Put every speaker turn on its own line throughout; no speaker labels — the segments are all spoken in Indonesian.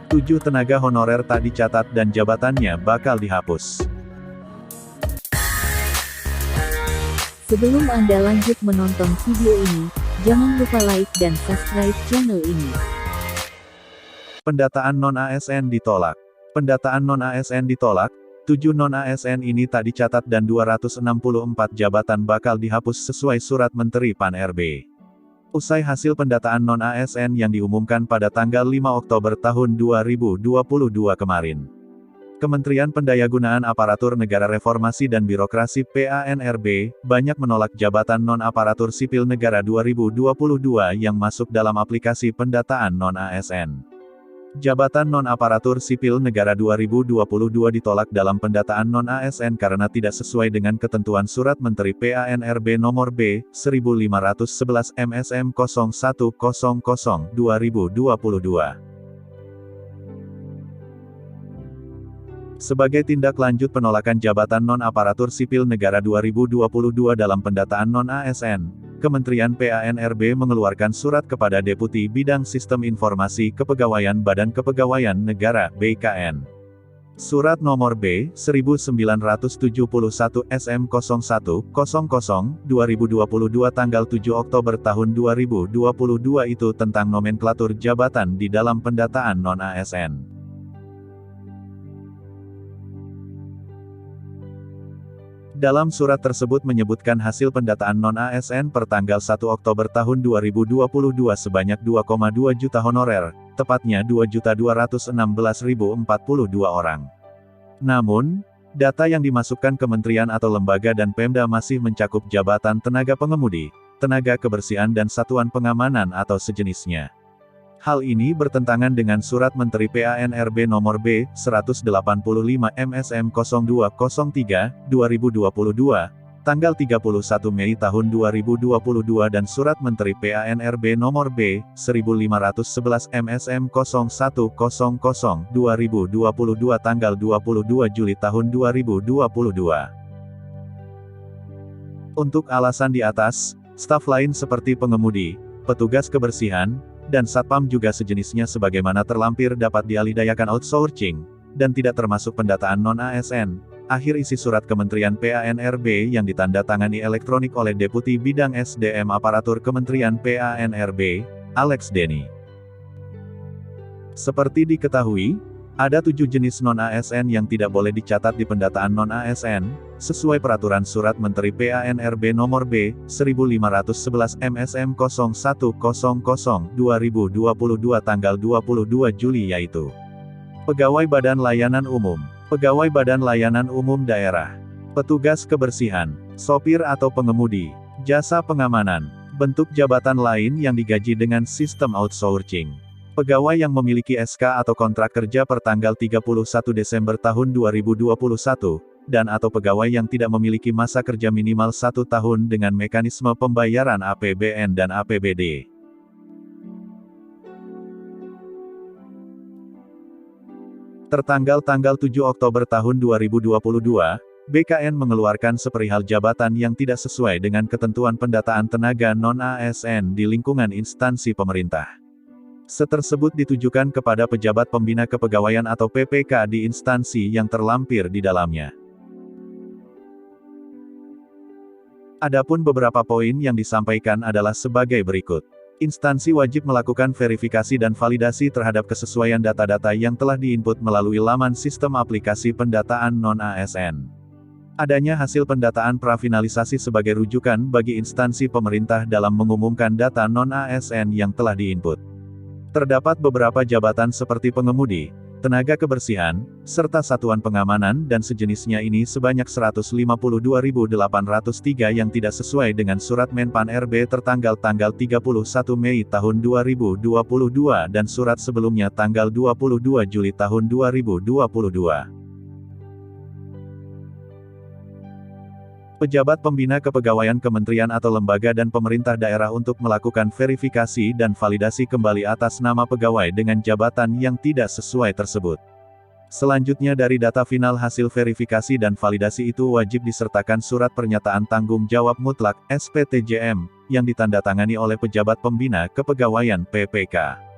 7 tenaga honorer tak dicatat dan jabatannya bakal dihapus.
Sebelum Anda lanjut menonton video ini, jangan lupa like dan subscribe channel ini.
Pendataan non-ASN ditolak. Pendataan non-ASN ditolak, 7 non-ASN ini tak dicatat dan 264 jabatan bakal dihapus sesuai surat Menteri Pan-RB. Usai hasil pendataan non-ASN yang diumumkan pada tanggal 5 Oktober tahun 2022 kemarin. Kementerian Pendayagunaan Aparatur Negara Reformasi dan Birokrasi PANRB, banyak menolak jabatan non-aparatur sipil negara 2022 yang masuk dalam aplikasi pendataan non-ASN. Jabatan non-aparatur sipil negara 2022 ditolak dalam pendataan non-ASN karena tidak sesuai dengan ketentuan Surat Menteri PANRB Nomor B. 1511 MSM 0100 2022. Sebagai tindak lanjut penolakan jabatan non-aparatur sipil negara 2022 dalam pendataan non-ASN, Kementerian PANRB mengeluarkan surat kepada Deputi Bidang Sistem Informasi Kepegawaian Badan Kepegawaian Negara (BKN). Surat nomor B. 1971 SM 0100 2022 tanggal 7 Oktober tahun 2022 itu tentang nomenklatur jabatan di dalam pendataan non-ASN. Dalam surat tersebut menyebutkan hasil pendataan non-ASN per tanggal 1 Oktober tahun 2022 sebanyak 2,2 juta honorer, tepatnya 2.216.042 orang. Namun, data yang dimasukkan kementerian atau lembaga dan Pemda masih mencakup jabatan tenaga pengemudi, tenaga kebersihan dan satuan pengamanan atau sejenisnya. Hal ini bertentangan dengan Surat Menteri PANRB Nomor B. 185 MSM 0203 2022, tanggal 31 Mei tahun 2022 dan Surat Menteri PANRB Nomor B. 1511 MSM 0100 2022 tanggal 22 Juli tahun 2022. Untuk alasan di atas, staf lain seperti pengemudi, petugas kebersihan, dan satpam juga sejenisnya sebagaimana terlampir dapat dialihdayakan outsourcing, dan tidak termasuk pendataan non-ASN. Akhir isi surat Kementerian PANRB yang ditandatangani elektronik oleh Deputi Bidang SDM Aparatur Kementerian PANRB, Alex Denny. Seperti diketahui, ada 7 jenis non-ASN yang tidak boleh dicatat di pendataan non-ASN, sesuai Peraturan Surat Menteri PANRB Nomor B. 1511 MSM 0100 2022 tanggal 22 Juli yaitu Pegawai Badan Layanan Umum, Pegawai Badan Layanan Umum Daerah, Petugas Kebersihan, Sopir atau Pengemudi, Jasa Pengamanan, bentuk jabatan lain yang digaji dengan sistem outsourcing. Pegawai yang memiliki SK atau kontrak kerja per tanggal 31 Desember tahun 2021, dan atau pegawai yang tidak memiliki masa kerja minimal 1 tahun dengan mekanisme pembayaran APBN dan APBD. Tertanggal tanggal 7 Oktober tahun 2022, BKN mengeluarkan seperihal jabatan yang tidak sesuai dengan ketentuan pendataan tenaga non-ASN di lingkungan instansi pemerintah. Setersebut ditujukan kepada pejabat pembina kepegawaian atau PPK di instansi yang terlampir di dalamnya. Adapun beberapa poin yang disampaikan adalah sebagai berikut. Instansi wajib melakukan verifikasi dan validasi terhadap kesesuaian data-data yang telah diinput melalui laman sistem aplikasi pendataan non-ASN. Adanya hasil pendataan prafinalisasi sebagai rujukan bagi instansi pemerintah dalam mengumumkan data non-ASN yang telah diinput. Terdapat beberapa jabatan seperti pengemudi, tenaga kebersihan, serta satuan pengamanan dan sejenisnya ini sebanyak 152.803 yang tidak sesuai dengan Surat Menpan RB tertanggal tanggal 31 Mei tahun 2022 dan surat sebelumnya tanggal 22 Juli tahun 2022. Pejabat pembina kepegawaian kementerian atau lembaga dan pemerintah daerah untuk melakukan verifikasi dan validasi kembali atas nama pegawai dengan jabatan yang tidak sesuai tersebut. Selanjutnya dari data final hasil verifikasi dan validasi itu wajib disertakan surat pernyataan tanggung jawab mutlak, SPTJM, yang ditandatangani oleh pejabat pembina kepegawaian PPK.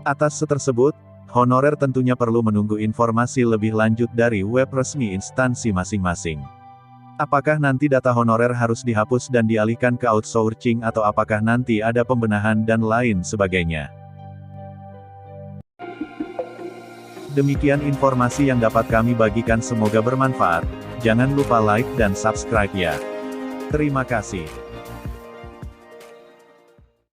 Atas tersebut, honorer tentunya perlu menunggu informasi lebih lanjut dari web resmi instansi masing-masing. Apakah nanti data honorer harus dihapus dan dialihkan ke outsourcing atau apakah nanti ada pembenahan dan lain sebagainya. Demikian informasi yang dapat kami bagikan, semoga bermanfaat. Jangan lupa like dan subscribe ya. Terima kasih.